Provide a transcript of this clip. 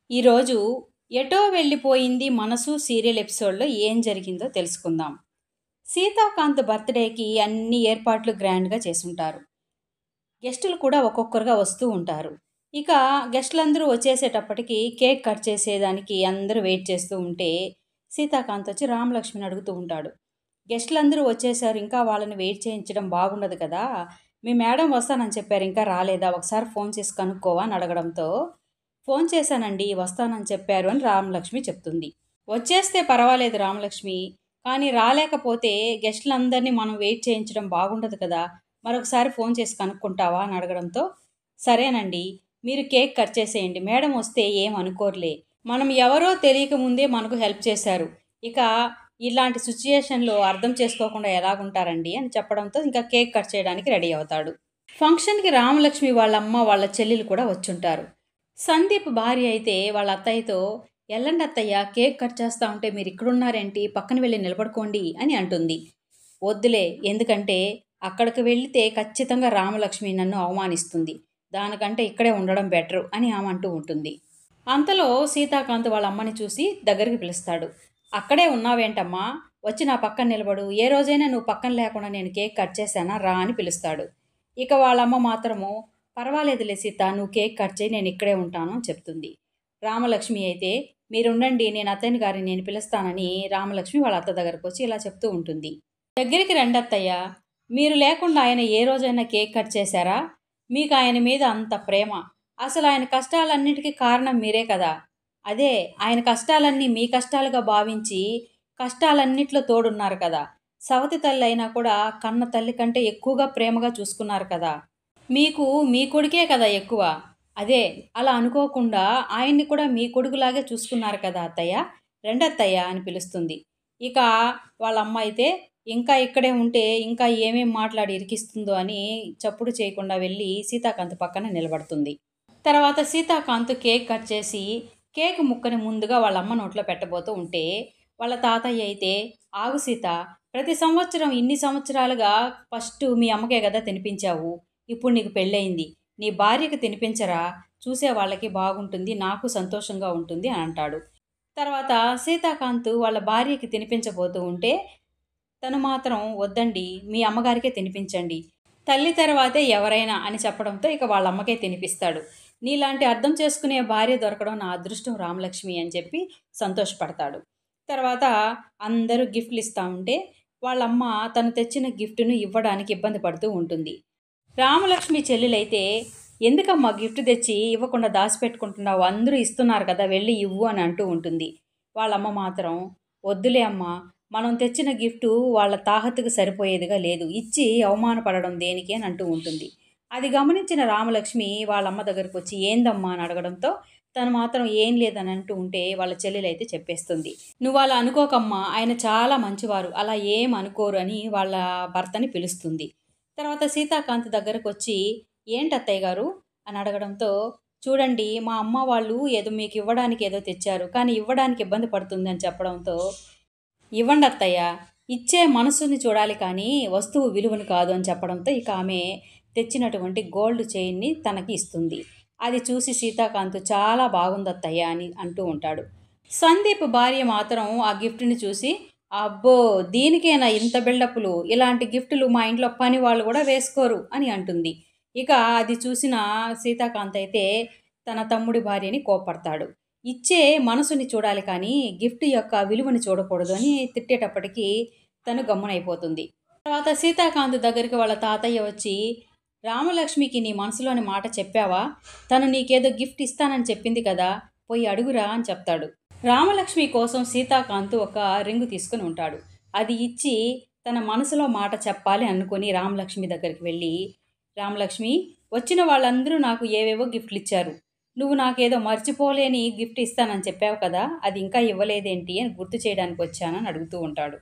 ఈరోజు ఎటో వెళ్ళిపోయింది మనసు సీరియల్ ఎపిసోడ్లో ఏం జరిగిందో తెలుసుకుందాం. సీతాకాంత్ బర్త్డేకి అన్ని ఏర్పాట్లు గ్రాండ్గా చేసుంటారు. గెస్టులు కూడా ఒక్కొక్కరుగా వస్తూ ఉంటారు. ఇక గెస్టులందరూ వచ్చేసేటప్పటికి కేక్ కట్ చేసేదానికి అందరూ వెయిట్ చేస్తూ ఉంటే సీతాకాంత్ వచ్చి రామలక్ష్మిని అడుగుతూ ఉంటాడు. గెస్టులందరూ వచ్చేసారు, ఇంకా వాళ్ళని వెయిట్ చేయించడం బాగుండదు కదా, మీ మేడం వస్తానని చెప్పారు, ఇంకా రాలేదా, ఒకసారి ఫోన్ చేసి కనుక్కోవా అని అడగడంతో ఫోన్ చేశానండి, వస్తానని చెప్పారు అని రామలక్ష్మి చెప్తుంది. వచ్చేస్తే పర్వాలేదు రామలక్ష్మి, కానీ రాలేకపోతే గెస్టులందరినీ మనం వెయిట్ చేయించడం బాగుండదు కదా, మరొకసారి ఫోన్ చేసి కనుక్కుంటావా అని అడగడంతో సరేనండి, మీరు కేక్ కట్ చేసేయండి, మేడం వస్తే ఏం అనుకోరులే, మనం ఎవరో తెలియక ముందే మనకు హెల్ప్ చేశారు, ఇక ఇలాంటి సిచ్యుయేషన్లో అర్థం చేసుకోకుండా ఎలాగుంటారండి అని చెప్పడంతో ఇంకా కేక్ కట్ చేయడానికి రెడీ అవుతాడు. ఫంక్షన్కి రామలక్ష్మి వాళ్ళ అమ్మ వాళ్ళ చెల్లెలు కూడా వచ్చుంటారు. సందీప్ భార్య అయితే వాళ్ళ అత్తయ్యతో, ఎల్లండి అత్తయ్య, కేక్ కట్ చేస్తూ ఉంటే మీరు ఇక్కడున్నారేంటి, పక్కన వెళ్ళి నిలబడుకోండి అని అంటుంది. వద్దులే, ఎందుకంటే అక్కడికి వెళితే ఖచ్చితంగా రామలక్ష్మి నన్ను అవమానిస్తుంది, దానికంటే ఇక్కడే ఉండడం బెటరు అని ఆమె అంటూ ఉంటుంది. అంతలో సీతాకాంత్ వాళ్ళ అమ్మని చూసి దగ్గరికి పిలుస్తాడు. అక్కడే ఉన్నావేంటమ్మా, వచ్చి నా పక్కన నిలబడు, ఏ రోజైనా నువ్వు పక్కన లేకుండా నేను కేక్ కట్ చేశానా, రా అని పిలుస్తాడు. ఇక వాళ్ళమ్మ మాత్రము, పర్వాలేదులే సీత, నువ్వు కేక్ కట్ చేయి, నేను ఇక్కడే ఉంటాను అని చెప్తుంది. రామలక్ష్మి అయితే, మీరుండండి, నేను అత్తయ్య గారిని నేను పిలుస్తానని రామలక్ష్మి వాళ్ళ అత్త దగ్గరకు వచ్చి ఇలా చెప్తూ ఉంటుంది. దగ్గరికి రండి అత్తయ్య, మీరు లేకుండా ఆయన ఏ రోజైనా కేక్ కట్ చేశారా, మీకు ఆయన మీద అంత ప్రేమ, అసలు ఆయన కష్టాలన్నిటికీ కారణం మీరే కదా, అదే ఆయన కష్టాలన్నీ మీ కష్టాలుగా భావించి కష్టాలన్నిట్లో తోడున్నారు కదా, సవతి తల్లి అయినా కూడా కన్న తల్లి కంటే ఎక్కువగా ప్రేమగా చూసుకున్నారు కదా, మీకు మీ కొడుకే కదా ఎక్కువ, అదే అలా అనుకోకుండా ఆయన్ని కూడా మీ కొడుకులాగే చూసుకున్నారు కదా అత్తయ్య, రెండత్తయ్య అని పిలుస్తుంది. ఇక వాళ్ళ అమ్మ అయితే, ఇంకా ఇక్కడే ఉంటే ఇంకా ఏమేం మాట్లాడి ఇరికిస్తుందో అని చప్పుడు చేయకుండా వెళ్ళి సీతాకాంత్ పక్కన నిలబడుతుంది. తర్వాత సీతాకాంత్ కేక్ కట్ చేసి కేక్ ముక్కని ముందుగా వాళ్ళ అమ్మ నోట్లో పెట్టబోతూ ఉంటే వాళ్ళ తాతయ్య అయితే, ఆగు సీత, ప్రతి సంవత్సరం ఇన్ని సంవత్సరాలుగా ఫస్ట్ మీ అమ్మకే కదా తినిపించావు, ఇప్పుడు నీకు పెళ్ళయింది, నీ భార్యకి తినిపించరా, చూసే వాళ్ళకి బాగుంటుంది, నాకు సంతోషంగా ఉంటుంది అని అంటాడు. తర్వాత సీతాకాంత్ వాళ్ళ భార్యకి తినిపించబోతూ ఉంటే తను మాత్రం, వద్దండి, మీ అమ్మగారికే తినిపించండి, తల్లి తర్వాతే ఎవరైనా అని చెప్పడంతో ఇక వాళ్ళ అమ్మకే తినిపిస్తాడు. నీలాంటి అర్థం చేసుకునే భార్య దొరకడం నా అదృష్టం రామలక్ష్మి అని చెప్పి సంతోషపడతాడు. తర్వాత అందరూ గిఫ్ట్లు ఇస్తూ ఉంటే వాళ్ళమ్మ తను తెచ్చిన గిఫ్ట్ను ఇవ్వడానికి ఇబ్బంది పడుతూ ఉంటుంది. రామలక్ష్మి చెల్లెలైతే, ఎందుకమ్మా గిఫ్ట్ తెచ్చి ఇవ్వకుండా దాచిపెట్టుకుంటున్నావు, అందరూ ఇస్తున్నారు కదా, వెళ్ళి ఇవ్వు అని అంటూ ఉంటుంది. వాళ్ళమ్మ మాత్రం, వద్దులే అమ్మా, మనం తెచ్చిన గిఫ్టు వాళ్ళ తాహతుకు సరిపోయేదిగా లేదు, ఇచ్చి అవమానపడడం దేనికి అని అంటూ ఉంటుంది. అది గమనించిన రామలక్ష్మి వాళ్ళమ్మ దగ్గరకు వచ్చి ఏందమ్మా అని అడగడంతో తను మాత్రం ఏం లేదని అంటూ ఉంటే వాళ్ళ చెల్లెలైతే చెప్పేస్తుంది. నువ్వు అలా అనుకోకమ్మా, ఆయన చాలా మంచివారు, అలా ఏం అనుకోరు అని వాళ్ళ భర్తని పిలుస్తుంది. తర్వాత సీతాకాంత్ దగ్గరకు వచ్చి, ఏంటి అత్తయ్య గారు అని అడగడంతో, చూడండి, మా అమ్మ వాళ్ళు ఏదో మీకు ఇవ్వడానికి ఏదో తెచ్చారు, కానీ ఇవ్వడానికి ఇబ్బంది పడుతుంది అని చెప్పడంతో, ఇవ్వండి అత్తయ్య, ఇచ్చే మనసుని చూడాలి కానీ వస్తువు విలువను కాదు అని చెప్పడంతో ఇక ఆమె తెచ్చినటువంటి గోల్డ్ చైన్ని తనకి ఇస్తుంది. అది చూసి సీతాకాంత్ చాలా బాగుంది అత్తయ్య అని అంటూ ఉంటాడు. సందీప్ భార్య మాత్రం ఆ గిఫ్ట్ని చూసి, అబ్బో, దీనికేనా ఇంత బిల్డప్లు, ఇలాంటి గిఫ్టులు మా ఇంట్లో పని వాళ్ళు కూడా వేసుకోరు అని అంటుంది. ఇక అది చూసిన సీతాకాంత్ అయితే తన తమ్ముడి భార్యని కోప్పడతాడు. ఇచ్చే మనసుని చూడాలి కానీ గిఫ్ట్ యొక్క విలువని చూడకూడదు అని తిట్టేటప్పటికీ తను గమ్మునైపోతుంది. తర్వాత సీతాకాంత్ దగ్గరికి వాళ్ళ తాతయ్య వచ్చి, రామలక్ష్మికి నీ మనసులోని మాట చెప్పావా, తను నీకేదో గిఫ్ట్ ఇస్తానని చెప్పింది కదా, పోయి అడుగురా అని చెప్తాడు. రామలక్ష్మి కోసం సీతాకాంత్ ఒక రింగు తీసుకుని ఉంటాడు. అది ఇచ్చి తన మనసులో మాట చెప్పాలి అనుకుని రామలక్ష్మి దగ్గరికి వెళ్ళి, రామలక్ష్మి, వచ్చిన వాళ్ళందరూ నాకు ఏవేవో గిఫ్ట్లు ఇచ్చారు, నువ్వు నాకేదో మర్చిపోలేని గిఫ్ట్ ఇస్తానని చెప్పావు కదా, అది ఇంకా ఇవ్వలేదేంటి అని గుర్తు చేయడానికి వచ్చానని అడుగుతూ ఉంటాడు.